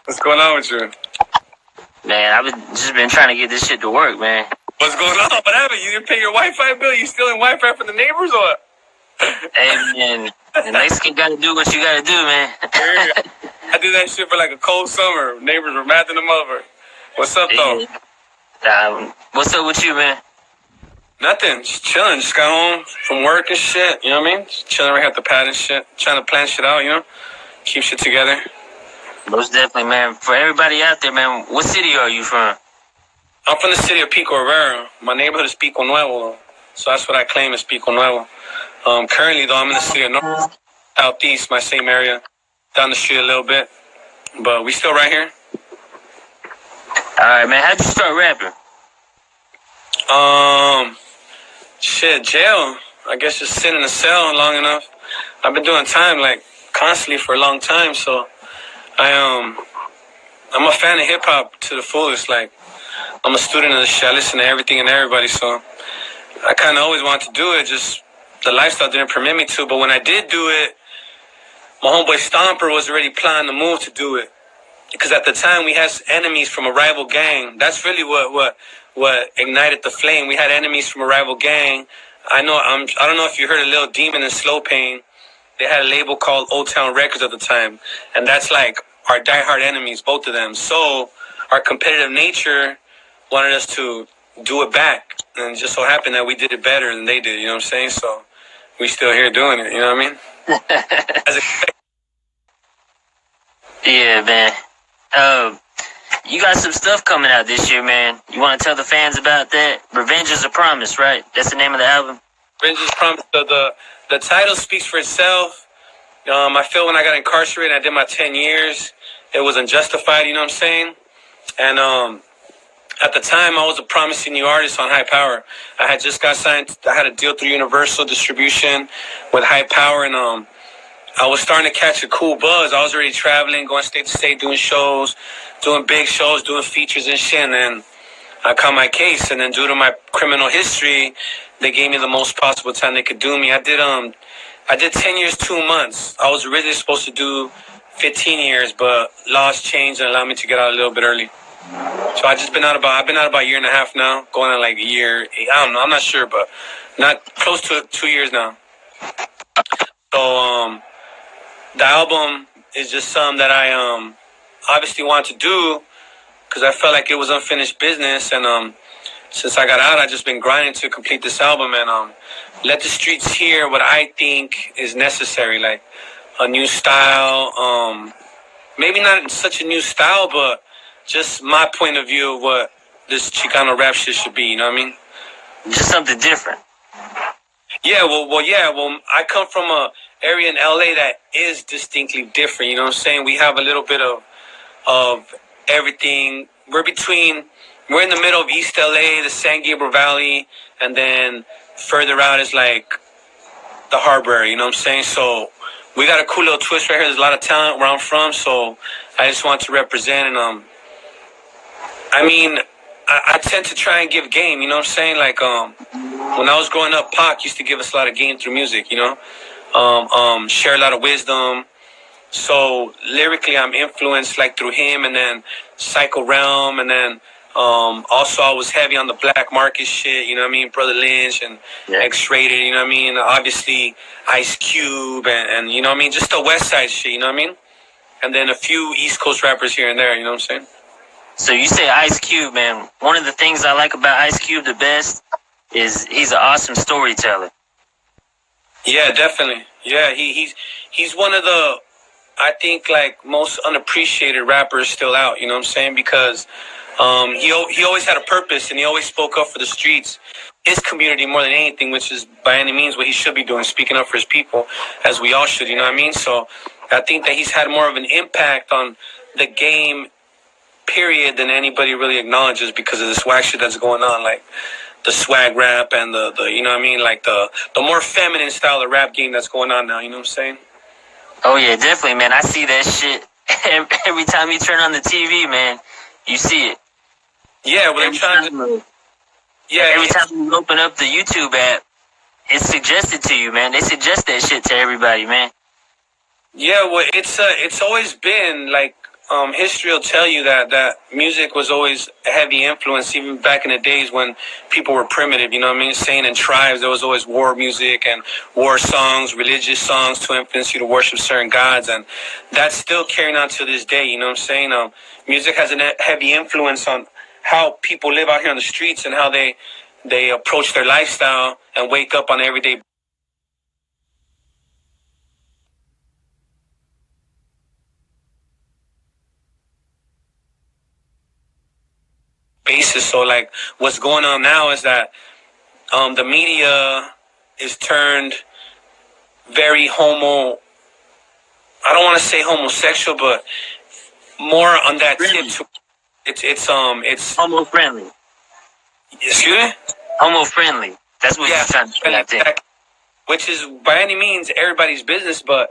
What's going on with you? Man, I've just been trying to get this shit to work, man. What's going on? What happened? You didn't pay your Wi-Fi bill? You stealing Wi-Fi from the neighbors or what? Hey, man, the Mexican gotta do what you gotta do, man. I did that shit for like a cold summer. Neighbors were mad than them over. What's up, though? What's up with you, man? Nothing. Just chilling. Just got home from work and shit. You know what I mean? Just chilling right here at the pad and shit. Trying to plan shit out, you know? Keep shit together. Most definitely, man. For everybody out there, man, what city are you from? I'm from the city of Pico Rivera. My neighborhood is Pico Nuevo, so that's what I claim is Pico Nuevo. Currently, though, I'm in the city of North, Southeast, my same area, down the street a little bit. But we still right here. All right, man. How'd you start rapping? Shit, jail. I guess just sitting in a cell long enough. I've been doing time, like, constantly for a long time, so I'm a fan of hip-hop to the fullest. Like, I'm a student of the shit. I listen to everything and everybody, so I kind of always wanted to do it, just the lifestyle didn't permit me to. But when I did do it, my homeboy Stomper was already planning the move to do it. Because at the time, we had enemies from a rival gang. That's really what ignited the flame. We had enemies from a rival gang. I don't know if you heard of Lil Demon and Slow Pain. They had a label called Old Town Records at the time. And that's like our diehard enemies, both of them. So our competitive nature wanted us to do it back. And it just so happened that we did it better than they did, you know what I'm saying? So we still here doing it, you know what I mean? Yeah, man. You got some stuff coming out this year, man. You want to tell the fans about that? Revenge is a Promise, right? That's the name of the album? Revenge is a Promise. The title speaks for itself. I feel when I got incarcerated, I did my 10 years. It was unjustified, you know what I'm saying? And at the time, I was a promising new artist on High Power. I had just got signed. I had a deal through Universal Distribution with High Power, and I was starting to catch a cool buzz. I was already traveling, going state to state, doing shows, doing big shows, doing features and shit. And then I caught my case, and then due to my criminal history, they gave me the most possible time they could do me. I did 10 years, 2 months. I was originally supposed to do 15 years, but laws changed and allowed me to get out a little bit early. So I've been out about a year and a half now, going on like a year. I don't know, I'm not sure, but not close to 2 years now. So the album is just something that I obviously want to do because I felt like it was unfinished business, and since I got out, I've just been grinding to complete this album and let the streets hear what I think is necessary, like a new style, maybe not such a new style, but just my point of view of what this Chicano rap shit should be, you know what I mean? Just something different. Yeah, well, I come from a area in LA that is distinctly different, you know what I'm saying? We have a little bit of everything. We're in the middle of East LA, the San Gabriel Valley, and then further out is like the harbor area, you know what I'm saying? So we got a cool little twist right here. There's a lot of talent where I'm from, so I just want to represent, and I tend to try and give game, you know what I'm saying? Like, when I was growing up, Pac used to give us a lot of game through music, you know? Share a lot of wisdom. So lyrically, I'm influenced like through him, and then Psycho Realm, and then also I was heavy on the black market shit, you know what I mean? Brotha Lynch and X-Rated, you know what I mean? Obviously, Ice Cube, and you know what I mean? Just the West Side shit, you know what I mean? And then a few East Coast rappers here and there, you know what I'm saying? So you say Ice Cube, man. One of the things I like about Ice Cube the best is he's an awesome storyteller. Yeah, definitely. Yeah, he's one of the, I think, like, most unappreciated rappers still out, you know what I'm saying? Because he always had a purpose, and he always spoke up for the streets, his community more than anything, which is by any means what he should be doing, speaking up for his people, as we all should, you know what I mean? So I think that he's had more of an impact on the game, period, than anybody really acknowledges because of the swag shit that's going on, like the swag rap and the you know what I mean, like the more feminine style of rap game that's going on now, you know what I'm saying? Oh yeah, definitely, man. I see that shit every time you turn on the TV, man. You see it. Yeah, well, every time you open up the YouTube app, it's suggested to you, man. They suggest that shit to everybody, man. Yeah, well, it's always been like history will tell you that music was always a heavy influence, even back in the days when people were primitive, you know what I mean? Saying in tribes, there was always war music and war songs, religious songs to influence you to worship certain gods, and that's still carrying on to this day, you know what I'm saying? Music has a heavy influence on how people live out here on the streets and how they approach their lifestyle and wake up on everyday basis. So like what's going on now is that the media is turned very I don't want to say homosexual, but more on that Really? tip to it's Homo friendly. excuse me? Homo friendly. That's what Yeah, you're trying to say, I think. exactly. Which is by any means everybody's business, but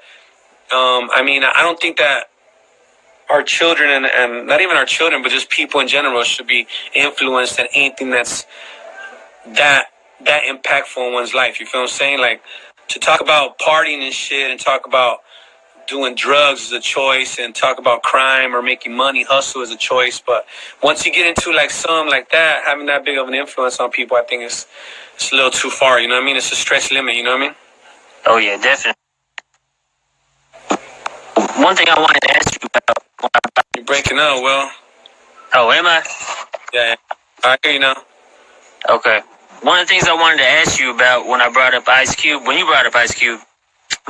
I mean I don't think that our children and not even our children, but just people in general should be influenced in anything that's that impactful in one's life. You feel what I'm saying? Like to talk about partying and shit and talk about doing drugs is a choice and talk about crime or making money, hustle is a choice. But once you get into like something like that, having that big of an influence on people, I think it's a little too far. You know what I mean? It's a stretch limit. You know what I mean? Oh, yeah, definitely. One thing I wanted to ask you about. You're breaking up, Will. Oh, am I? Yeah, I hear you now. Okay. One of the things I wanted to ask you about when I brought up Ice Cube, when you brought up Ice Cube,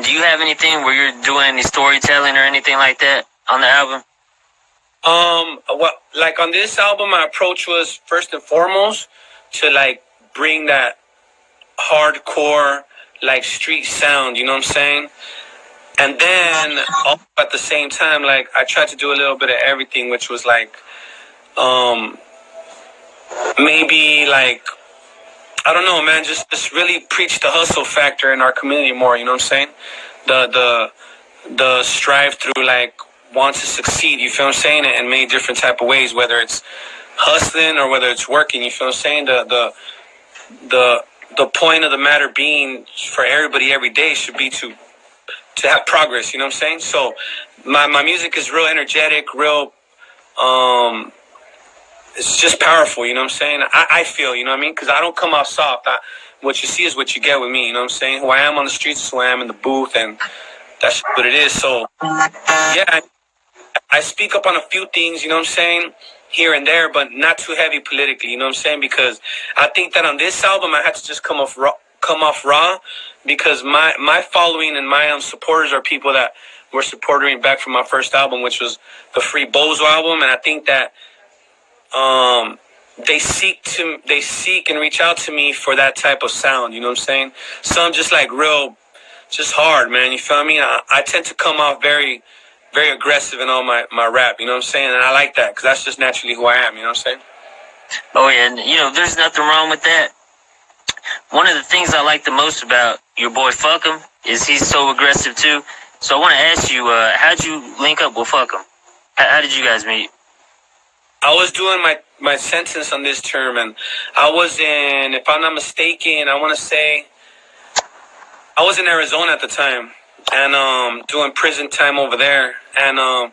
do you have anything where you're doing any storytelling or anything like that on the album? What like on this album, my approach was first and foremost to like bring that hardcore like street sound. You know what I'm saying? And then also at the same time, like I tried to do a little bit of everything, which was like, maybe like I don't know, man, just really preach the hustle factor in our community more. You know what I'm saying? The strive through like want to succeed. You feel what I'm saying? In many different type of ways, whether it's hustling or whether it's working. You feel what I'm saying? The point of the matter being for everybody every day should be to have progress, you know what I'm saying? So my music is real energetic, real it's just powerful, you know what I'm saying? I feel, you know what I mean? Because I don't come off soft. What you see is what you get with me, you know what I'm saying? Who I am on the streets is who I am in the booth, and that's what it is. So yeah, I speak up on a few things, you know what I'm saying, here and there, but not too heavy politically, you know what I'm saying? Because I think that on this album I had to just come off raw, because my following and my supporters are people that were supporting me back from my first album, which was the Free Bozo album, and I think that they seek and reach out to me for that type of sound, you know what I'm saying? Some just like real, just hard, man, you feel me? I tend to come off very, very aggressive in all my rap, you know what I'm saying? And I like that, because that's just naturally who I am, you know what I'm saying? Oh, yeah, and, there's nothing wrong with that. One of the things I like the most about your boy FuckEm is he's so aggressive, too. So I want to ask you, how'd you link up with FuckEm? How did you guys meet? I was doing my sentence on this term, and I was in, if I'm not mistaken, I want to say, I was in Arizona at the time, and doing prison time over there, and I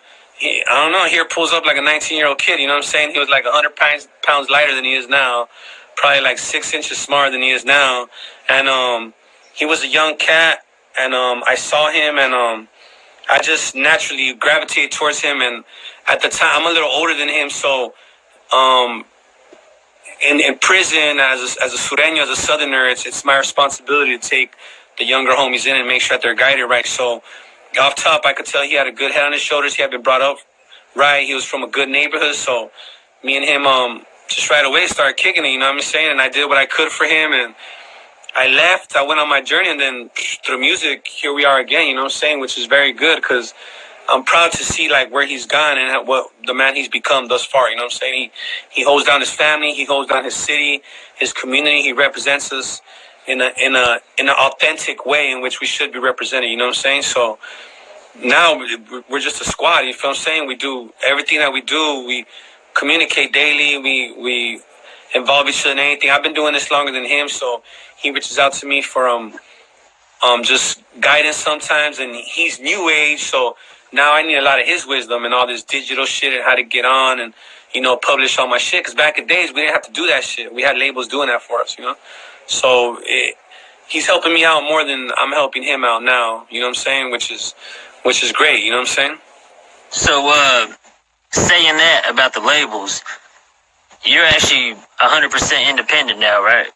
don't know, here pulls up like a 19-year-old kid, you know what I'm saying? He was like 100 pounds lighter than he is now, probably like 6 inches smarter than he is now, and he was a young cat, and I saw him, and I just naturally gravitated towards him, and at the time, I'm a little older than him, so in prison, as a Sureño, as a Southerner, it's my responsibility to take the younger homies in and make sure that they're guided right. So off top, I could tell he had a good head on his shoulders. He had been brought up right. He was from a good neighborhood, so me and him just right away started kicking it, you know what I'm saying? And I did what I could for him, and I left. I went on my journey, and then through music, here we are again, you know what I'm saying? Which is very good, because I'm proud to see like where he's gone and what the man he's become thus far. You know what I'm saying? He holds down his family, he holds down his city, his community. He represents us in an authentic way in which we should be represented. You know what I'm saying? So now we're just a squad. You feel what I'm saying? We do everything that we do. We communicate daily. We involve each other in anything. I've been doing this longer than him, so he reaches out to me for just guidance sometimes, and he's new age, so now I need a lot of his wisdom and all this digital shit and how to get on and, you know, publish all my shit. Because back in days, we didn't have to do that shit. We had labels doing that for us, you know? So he's helping me out more than I'm helping him out now, you know what I'm saying? Which is great, you know what I'm saying? So, saying that about the labels, you're actually 100% independent now, right?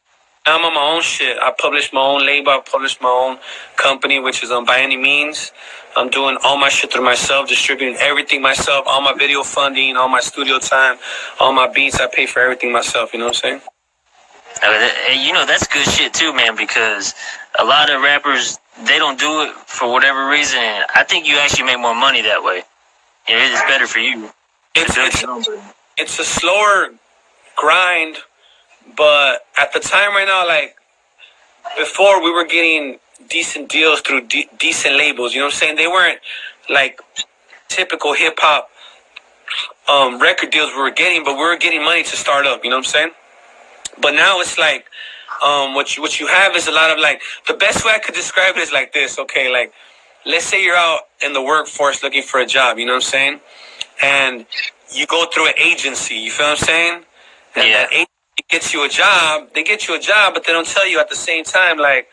I'm on my own shit. I publish my own label. I publish my own company, which is By Any Means. I'm doing all my shit through myself, distributing everything myself, all my video funding, all my studio time, all my beats. I pay for everything myself, you know what I'm saying? You know, that's good shit too, man, because a lot of rappers, they don't do it for whatever reason. And I think you actually make more money that way. You know, it's better for you. It's a slower grind, but at the time right now, like, before we were getting decent deals through decent labels, you know what I'm saying? They weren't like typical hip-hop record deals we were getting, but we were getting money to start up, you know what I'm saying? But now it's like, what you have is a lot of, like, the best way I could describe it is like this, okay? Like, let's say you're out in the workforce looking for a job, you know what I'm saying? And you go through an agency, you feel what I'm saying? And that agency gets you a job, they get you a job, but they don't tell you at the same time, like,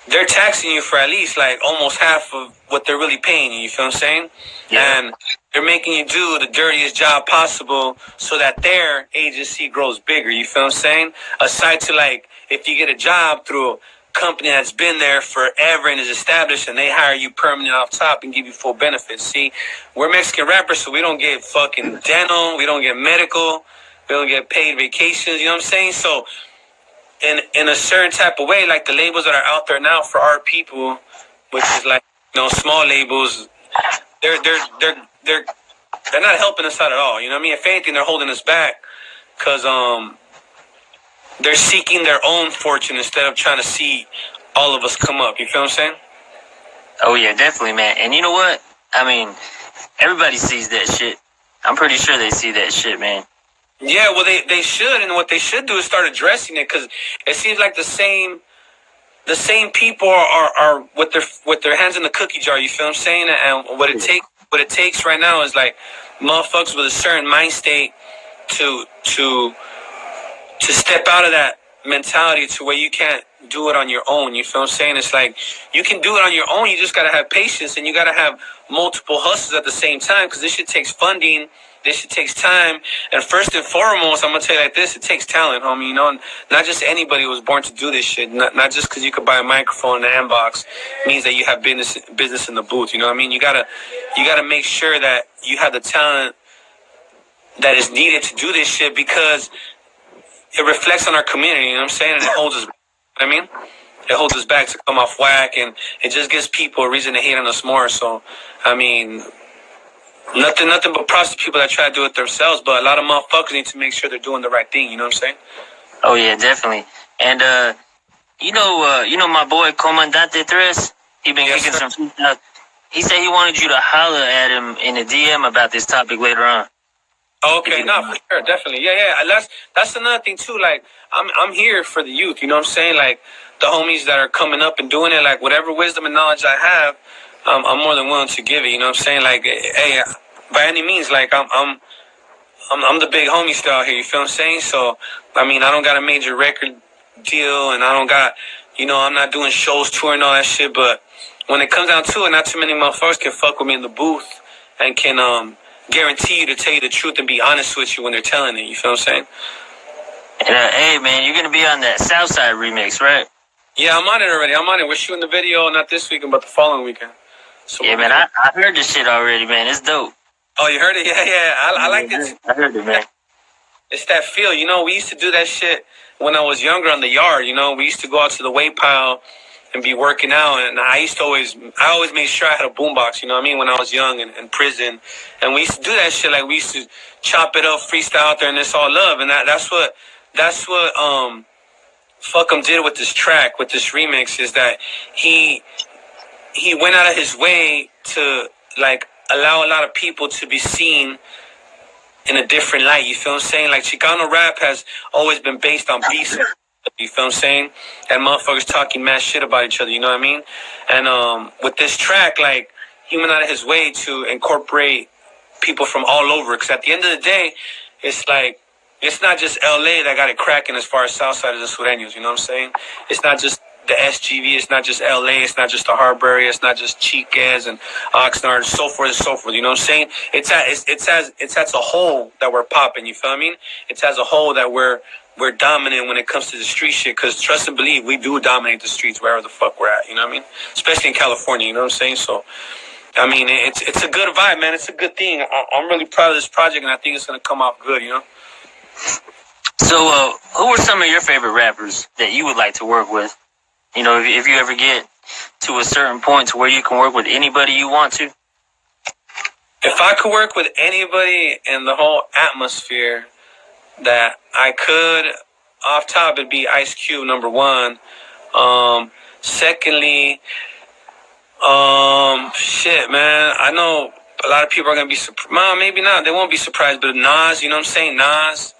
they're taxing you for at least, like, almost half of what they're really paying you, you feel what I'm saying? Yeah. And they're making you do the dirtiest job possible so that their agency grows bigger, you feel what I'm saying? Aside to, like, if you get a job through a company that's been there forever and is established and they hire you permanent off top and give you full benefits. See, we're Mexican rappers, so we don't get fucking dental, we don't get medical, we don't get paid vacations, you know what I'm saying? So, in a certain type of way, like the labels that are out there now for our people, which is like, you know, small labels, they're not helping us out at all. You know what I mean? If anything, they're holding us back because they're seeking their own fortune instead of trying to see all of us come up. You feel what I'm saying? Oh yeah, definitely, man. And you know what? I mean, everybody sees that shit. I'm pretty sure they see that shit, man. Yeah, well, they should, and what they should do is start addressing it, because it seems like the same people are with their hands in the cookie jar. You feel what I'm saying? And what it takes right now is like motherfuckers with a certain mind state to step out of that mentality to where you can't do it on your own. You feel what I'm saying? It's like you can do it on your own. You just gotta have patience, and you gotta have multiple hustles at the same time, because this shit takes funding. This shit takes time, and first and foremost, I'm gonna tell you like this: it takes talent, homie. You know, not just anybody was born to do this shit. Not just because you could buy a microphone in the inbox means that you have business in the booth. You know what I mean? You gotta make sure that you have the talent that is needed to do this shit, because it reflects on our community. You know what I'm saying? And it holds us back. You know what I mean? It holds us back to come off whack, and it just gives people a reason to hate on us more. So, I mean, nothing but props to people that try to do it themselves, but a lot of motherfuckers need to make sure they're doing the right thing, you know what I'm saying? Oh yeah, definitely. And you know my boy Comandante Tres, he been kicking some shit out. He said he wanted you to holler at him in a DM about this topic later on. Okay, no, for sure, definitely. Yeah. That's another thing too, like I'm here for the youth, you know what I'm saying? Like the homies that are coming up and doing it, like whatever wisdom and knowledge I have, I'm more than willing to give it. You know what I'm saying? Like, hey, by any means, like I'm the big homie still out here. You feel what I'm saying? So, I mean, I don't got a major record deal, and I don't got, you know, I'm not doing shows, touring, all that shit. But when it comes down to it, not too many motherfuckers can fuck with me in the booth and can guarantee you to tell you the truth and be honest with you when they're telling it. You feel what I'm saying? And hey, man, you're gonna be on that Southside remix, right? Yeah, I'm on it already. I'm on it. We're shooting the video not this weekend, but the following weekend. So yeah, man, I heard this shit already, man. It's dope. Oh, you heard it? Yeah. I like it. I heard it, man. It's that feel. You know, we used to do that shit when I was younger on the yard. You know, we used to go out to the weight pile and be working out. And I always made sure I had a boombox, you know what I mean, when I was young and in prison. And we used to do that shit. Like, we used to chop it up, freestyle out there, and it's all love. And that's what FuckEm did with this track, with this remix, is that he went out of his way to, like, allow a lot of people to be seen in a different light. You feel what I'm saying? Like, Chicano Rap has always been based on beefs. You feel what I'm saying? And motherfuckers talking mad shit about each other, you know what I mean? And with this track, like, he went out of his way to incorporate people from all over. Because at the end of the day, it's like, it's not just LA that got it cracking as far as Southside of the Sureños, you know what I'm saying? It's not just the SGV, it's not just LA, it's not just the harbor area, it's not just Chiques and Oxnard, so forth and so forth, you know what I'm saying? It's as a whole that we're popping, you feel me? It's as a whole that we're dominant when it comes to the street shit, because trust and believe, we do dominate the streets wherever the fuck we're at, you know what I mean? Especially in California, you know what I'm saying? So, I mean, it's a good vibe, man. It's a good thing. I'm really proud of this project, and I think it's going to come out good, you know? So, who are some of your favorite rappers that you would like to work with? You know, if you ever get to a certain point to where you can work with anybody you want to? If I could work with anybody in the whole atmosphere that I could, off top, it'd be Ice Cube, number one. Secondly, shit, man. I know a lot of people are going to be surprised. Maybe not. They won't be surprised, but Nas, you know what I'm saying? Nas.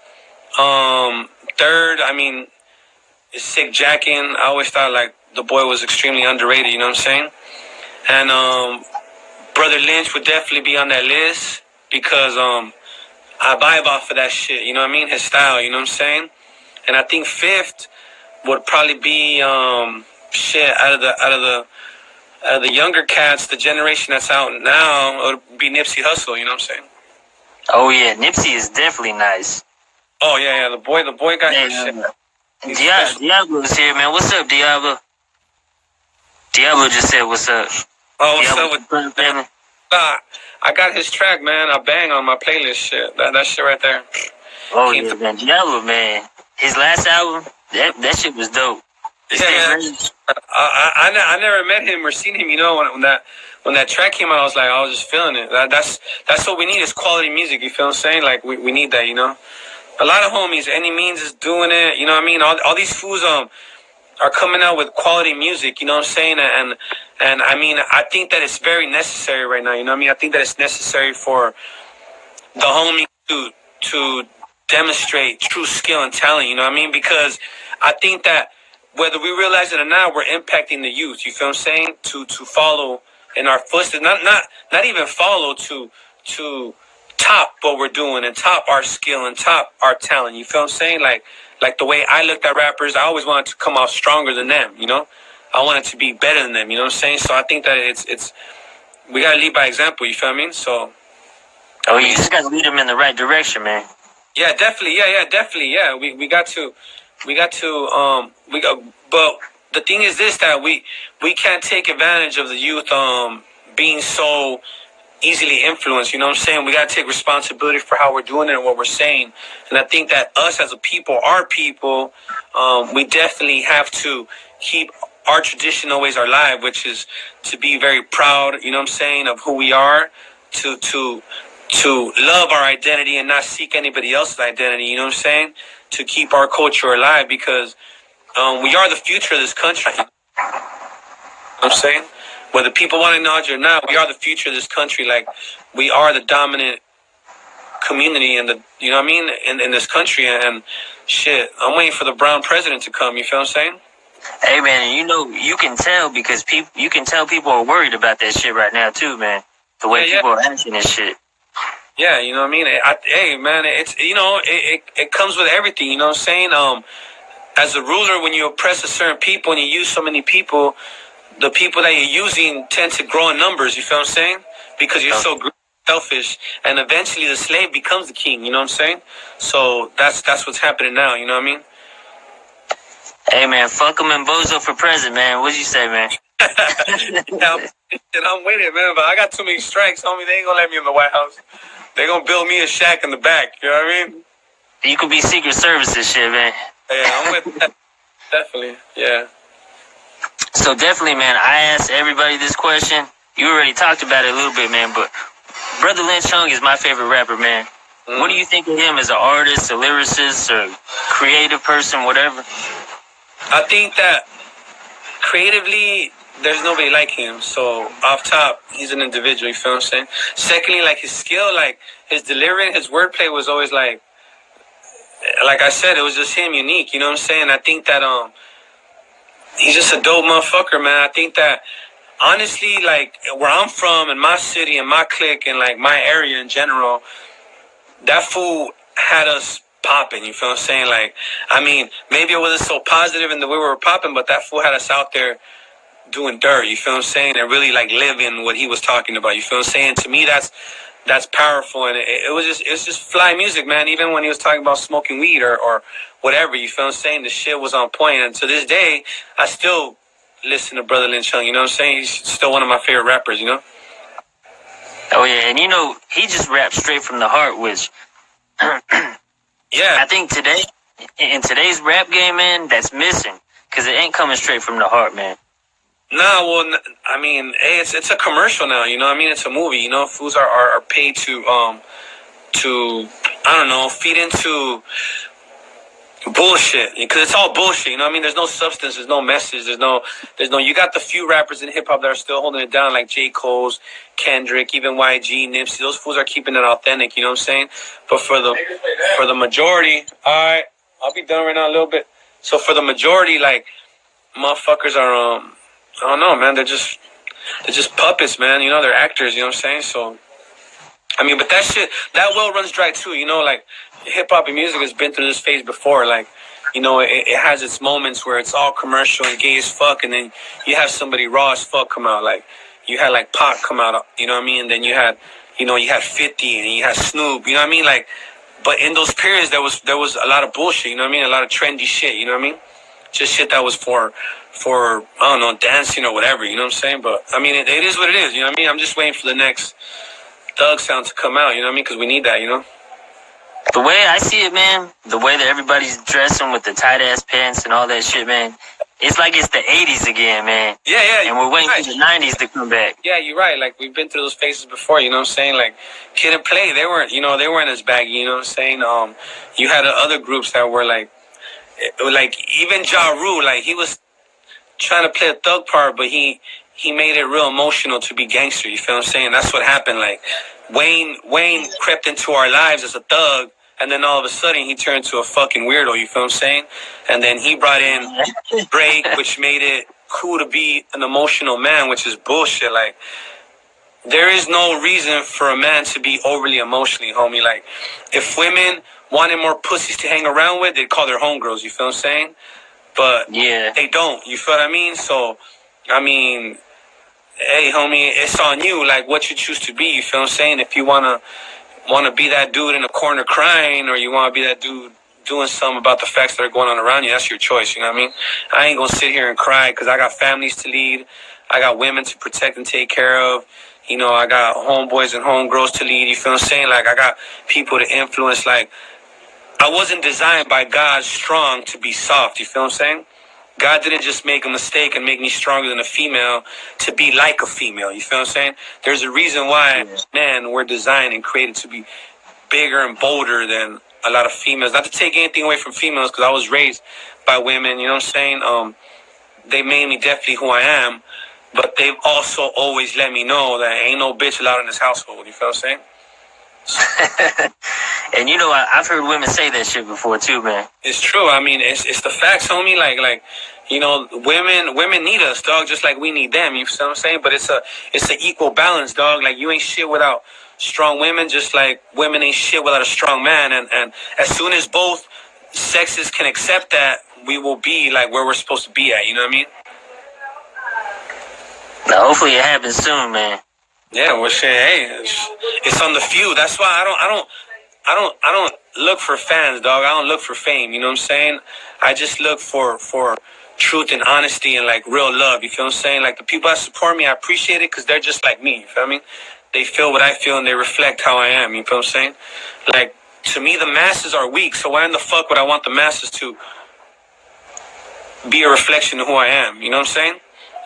Third, I mean, is Sick Jackin. I always thought, like, the boy was extremely underrated, you know what I'm saying? And, Brotha Lynch would definitely be on that list because, I vibe off of that shit, you know what I mean? His style, you know what I'm saying? And I think fifth would probably be, shit, out of the younger cats, the generation that's out now, it would be Nipsey Hussle, you know what I'm saying? Oh, yeah, Nipsey is definitely nice. Oh, yeah, the boy got his shit. Diablo's here, man. What's up, Diablo? Diablo just said, what's up? Oh, what's Diablo, up with family? I got his track, man. I bang on my playlist shit. That shit right there. Oh, yeah, man. Diablo, man. His last album, that shit was dope. Yeah, I never met him or seen him, you know, when that track came out, I was just feeling it. That's what we need is quality music, you feel what I'm saying? Like, we need that, you know? A lot of homies, Any Means is doing it, you know what I mean? All these fools are coming out with quality music, you know what I'm saying? And I mean, I think that it's very necessary right now, you know what I mean? I think that it's necessary for the homie to demonstrate true skill and talent, you know what I mean? Because I think that whether we realize it or not, we're impacting the youth, you feel what I'm saying? To follow in our footsteps, not even follow, to top what we're doing and top our skill and top our talent. You feel what I'm saying? Like the way I looked at rappers, I always wanted to come off stronger than them, you know? I wanted to be better than them, you know what I'm saying? So I think that it's we gotta lead by example, you feel what I mean? So you just gotta lead them in the right direction, man. Yeah, definitely. Yeah, definitely. Yeah, we got to but the thing is this, that we can't take advantage of the youth being so easily influenced, you know what I'm saying? We got to take responsibility for how we're doing it and what we're saying. And I think that us as a people, our people, we definitely have to keep our tradition always alive, which is to be very proud, you know what I'm saying, of who we are, to love our identity and not seek anybody else's identity, you know what I'm saying? To keep our culture alive, because we are the future of this country. You know what I'm saying? Whether people want to acknowledge it or not, we are the future of this country. Like, we are the dominant community in the, you know what I mean, in this country. And shit, I'm waiting for the brown president to come. You feel what I'm saying? Hey, man, you know, you can tell because you can tell people are worried about that shit right now too, man. The way people are acting and shit. Yeah, you know what I mean? Hey, man, it's, you know, it comes with everything, you know what I'm saying? As a ruler, when you oppress a certain people and you use so many people, the people that you're using tend to grow in numbers, you feel what I'm saying? Because you're so selfish, and eventually the slave becomes the king, you know what I'm saying? So that's what's happening now, you know what I mean? Hey, man, FuckEm and Bozo for president, man. What'd you say, man? I'm with it, man, but I got too many strikes, homie. They ain't gonna let me in the White House. They gonna build me a shack in the back, you know what I mean? You could be Secret Service and shit, man. Yeah, I'm with that. Definitely, yeah. So definitely, man, I asked everybody this question. You already talked about it a little bit, man, but Brotha Lynch Hung is my favorite rapper, man. Mm. What do you think of him as an artist, a lyricist, or creative person, whatever? I think that creatively, there's nobody like him. So off top, he's an individual, you feel what I'm saying? Secondly, like his skill, like his delivery, his wordplay was always like I said, it was just him, unique, you know what I'm saying? I think that he's just a dope motherfucker, man. I think that honestly, like, where I'm from, in my city, in my clique, and, like, my area in general, that fool had us popping, you feel what I'm saying? Like, I mean, maybe it wasn't so positive in the way we were popping, but that fool had us out there doing dirt, you feel what I'm saying? And really, like, living what he was talking about, you feel what I'm saying? To me, that's powerful, and it's just fly music, man. Even when he was talking about smoking weed or whatever, you feel what I'm saying? The shit was on point, and to this day, I still listen to Brotha Lynch Hung, you know what I'm saying? He's still one of my favorite rappers, you know? Oh yeah, and he just raps straight from the heart, which Yeah. I think in today's rap game, man, that's missing, because it ain't coming straight from the heart, man. Nah, well, I mean, hey, it's a commercial now, you know what I mean? It's a movie, you know? Fools are paid to, I don't know, feed into bullshit, because it's all bullshit, you know what I mean? There's no substance, there's no message, there's no, you got the few rappers in hip-hop that are still holding it down, like J. Cole's, Kendrick, even YG, Nipsey. Those fools are keeping it authentic, you know what I'm saying? But for the majority, alright, I'll be done right now in a little bit. So for the majority, like, motherfuckers are, I don't know, man, they're just puppets, man, you know, they're actors, you know what I'm saying? So, I mean, but that well runs dry too, you know, like, hip-hop and music has been through this phase before, like, you know, it has its moments where it's all commercial and gay as fuck, and then you have somebody raw as fuck come out, like, you had, like, Pac come out, you know what I mean, and then you had 50, and you had Snoop, you know what I mean, like, but in those periods, there was a lot of bullshit, you know what I mean, a lot of trendy shit, you know what I mean, just shit that was for, I don't know, dancing or whatever, you know what I'm saying, but, I mean, it is what it is, you know what I mean, I'm just waiting for the next thug sound to come out, you know what I mean, because we need that, you know. The way I see it, man, the way that everybody's dressing with the tight-ass pants and all that shit, man, it's like it's the 80s again, man. Yeah. And we're waiting for the 90s to come back. Yeah, you're right. Like, we've been through those phases before, you know what I'm saying? Like, Kid and Play, they weren't as baggy, you know what I'm saying? You had other groups that were, like, even Ja Rule, like, he was trying to play a thug part, but he made it real emotional to be gangster, you feel what I'm saying? That's what happened. Like, Wayne crept into our lives as a thug, and then all of a sudden he turned to a fucking weirdo, you feel what I'm saying? And then he brought in Drake, which made it cool to be an emotional man, which is bullshit. Like, there is no reason for a man to be overly emotionally, homie. Like, if women wanted more pussies to hang around with, they'd call their homegirls, you feel what I'm saying? But yeah, they don't, you feel what I mean? So, I mean, hey, homie, it's on you, like, what you choose to be, you feel what I'm saying? If you want to be that dude in the corner crying, or you want to be that dude doing something about the facts that are going on around you, that's your choice, you know what I mean? I ain't going to sit here and cry, because I got families to lead. I got women to protect and take care of. You know, I got homeboys and homegirls to lead, you feel what I'm saying? Like, I got people to influence. Like, I wasn't designed by God strong to be soft, you feel what I'm saying? God didn't just make a mistake and make me stronger than a female to be like a female. You feel what I'm saying? There's a reason why, man, we're designed and created to be bigger and bolder than a lot of females. Not to take anything away from females, because I was raised by women, you know what I'm saying? They made me definitely who I am, but they've also always let me know that ain't no bitch allowed in this household. You feel what I'm saying? And you know, I've heard women say that shit before too, man. It's true. I mean, it's the facts, homie. Like, you know, women need us, dog, just like we need them. You feel what I'm saying? But it's an equal balance, dog. Like, you ain't shit without strong women, just like women ain't shit without a strong man. And as soon as both sexes can accept that, we will be like where we're supposed to be at. You know what I mean? Now, hopefully it happens soon, man. Yeah, well, shit, hey, it's on the few. That's why I don't look for fans, dog. I don't look for fame. You know what I'm saying? I just look for truth and honesty and, like, real love. You feel what I'm saying? Like, the people that support me, I appreciate it, because they're just like me. You feel me? They feel what I feel and they reflect how I am. You feel what I'm saying? Like, to me, the masses are weak. So why in the fuck would I want the masses to be a reflection of who I am? You know what I'm saying?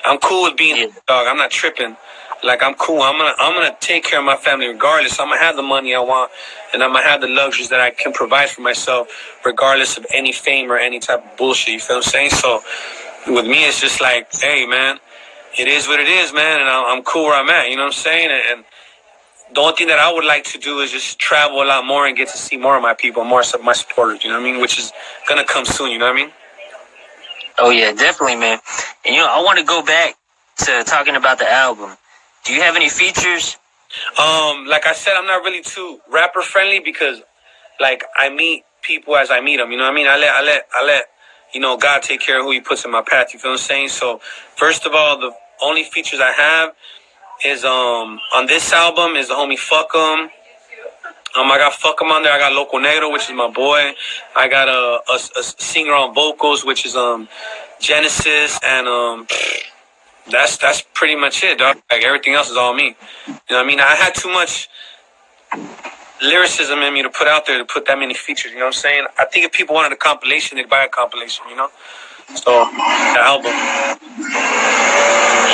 I'm cool with being dog. I'm not tripping. Like, I'm cool. I'm gonna take care of my family regardless. I'm gonna have the money I want, and I'm gonna have the luxuries that I can provide for myself, regardless of any fame or any type of bullshit. You feel what I'm saying? So, with me, it's just like, hey, man, it is what it is, man, and I'm cool where I'm at. You know what I'm saying? And the only thing that I would like to do is just travel a lot more and get to see more of my people, more of my supporters. You know what I mean? Which is gonna come soon. You know what I mean? Oh yeah, definitely, man. And you know, I want to go back to talking about the album, do you have any features? Like I said, I'm not really too rapper friendly because, like, I meet people as I meet them. You know what I mean? I let you know, God take care of who He puts in my path. You feel what I'm saying? So, first of all, the only features I have is on this album is the homie FuckEm. I got FuckEm on there. I got Loco Negro, which is my boy. I got a singer on vocals, which is Genesis, and that's pretty much it, dog. Like, everything else is all me. You know what I mean? I had too much lyricism in me to put out there to put that many features. You know what I'm saying? I think if people wanted a compilation, they'd buy a compilation. You know? So the album.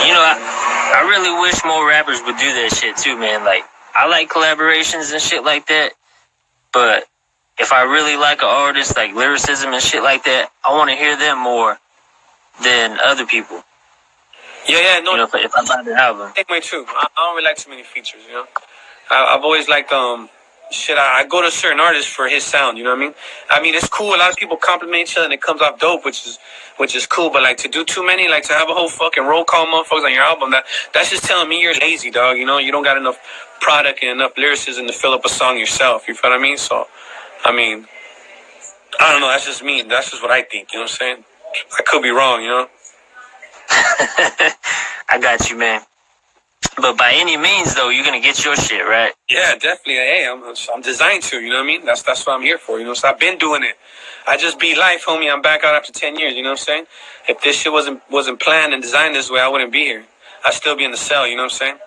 You know, I really wish more rappers would do that shit too, man. Like, I like collaborations and shit like that, but if I really like an artist, like lyricism and shit like that, I want to hear them more than other people. Yeah, no. You know, if I buy the album. Same way too. I don't really like too many features. You know, I've always liked shit. I go to certain artists for his sound. You know what I mean? It's cool. A lot of people compliment each other and it comes off dope, which is cool. But like to do too many, like to have a whole fucking roll call motherfuckers on your album, that's just telling me you're lazy, dog. You know, you don't got enough product and enough lyricism to fill up a song yourself. You feel what I mean? So, I mean, I don't know. That's just me. That's just what I think. You know what I'm saying? I could be wrong. You know. I got you, man. But by any means, though, you're gonna get your shit right. Yeah, definitely. Hey, I'm designed to. You know what I mean? That's what I'm here for. You know, so I've been doing it. I just beat life, homie. I'm back out after 10 years. You know what I'm saying? If this shit wasn't planned and designed this way, I wouldn't be here. I'd still be in the cell. You know what I'm saying?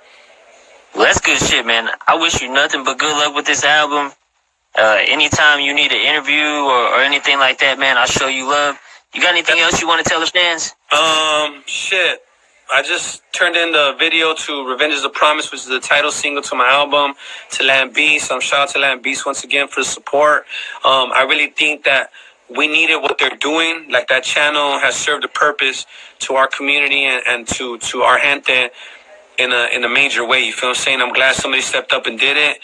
Well, that's good shit, man. I wish you nothing but good luck with this album. Anytime you need an interview or anything like that, man, I'll show you love. You got anything else you want to tell the fans? Shit. I just turned in the video to Revenge is a Promise, which is the title single to my album, to Land Beast. Shout out to Land Beast once again for the support. I really think that we needed what they're doing. Like, that channel has served a purpose to our community and to our gente in a major way. You feel what I'm saying? I'm glad somebody stepped up and did it.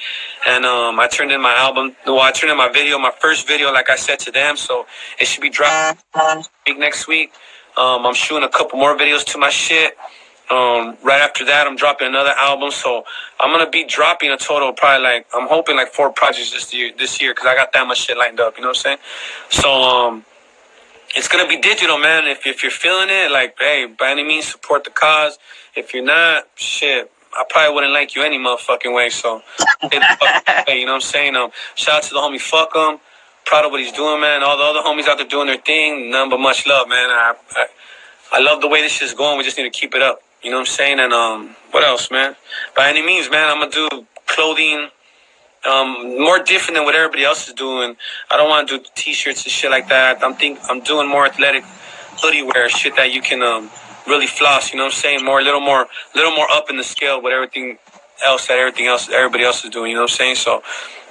And I turned in my album. Well, I turned in my video, my first video, like I said to them. So it should be dropped next week. I'm shooting a couple more videos to my shit. Right after that, I'm dropping another album. So I'm going to be dropping a total of probably I'm hoping 4 projects this year because I got that much shit lined up. You know what I'm saying? So, it's going to be digital, man. If you're feeling it, hey, by any means, support the cause. If you're not, shit, I probably wouldn't like you any motherfucking way. So, you know what I'm saying? Shout out to the homie FuckEm. Proud of what he's doing, man. All the other homies out there doing their thing. None but much love, man. I love the way this shit's going. We just need to keep it up. You know what I'm saying? And what else, man? By any means, man, I'm going to do clothing more different than what everybody else is doing. I don't want to do T-shirts and shit like that. I'm doing more athletic hoodie wear, shit that you can really floss. You know what I'm saying? A little more up in the scale with everything else that everybody else is doing. You know what I'm saying? So,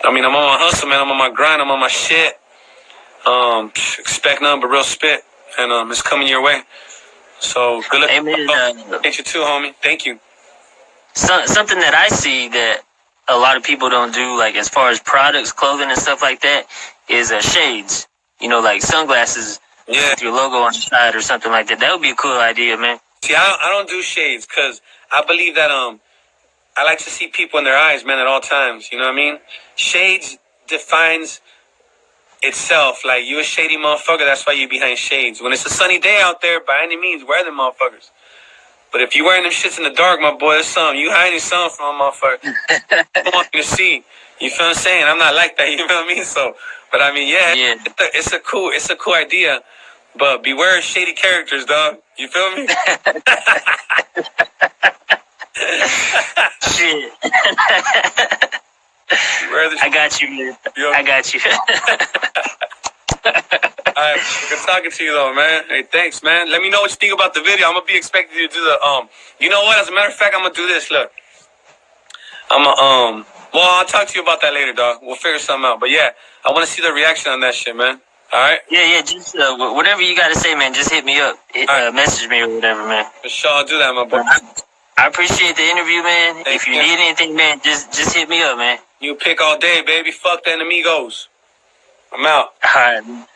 I mean, I'm on my hustle, man. I'm on my grind. I'm on my shit. Expect nothing but real spit, and it's coming your way. So good luck. Thank you too, homie. Thank you. Something that I see that a lot of people don't do, like as far as products, clothing, and stuff like that, is shades. You know, like sunglasses with your logo on the side or something like that. That would be a cool idea, man. See, I don't do shades because I believe that I like to see people in their eyes, man, at all times. You know what I mean? Shades defines itself. Like, you a shady motherfucker, that's why you behind shades. When it's a sunny day out there, by any means, wear them motherfuckers. But if you wearing them shits in the dark, my boy, it's something. You hiding something from a motherfucker. I don't want you to see. You feel what I'm saying? I'm not like that, you know what I mean? So, but I mean, yeah. It's a cool idea. But beware of shady characters, dog. You feel me? Shit. I got you, man. I got you. Alright, good talking to you though, man. Hey, thanks, man. Let me know what you think about the video. I'm gonna be expecting you to do the you know what? As a matter of fact, I'm gonna do this. Look, well, I'll talk to you about that later, dog. We'll figure something out. But yeah, I want to see the reaction on that shit, man. All right. Yeah. Just whatever you gotta say, man. Just hit me up. Message me or whatever, man. For sure, I'll do that, my boy. I appreciate the interview, man. If you need anything, man, just hit me up, man. You pick all day, baby. Fuck the enemigos. I'm out. All right.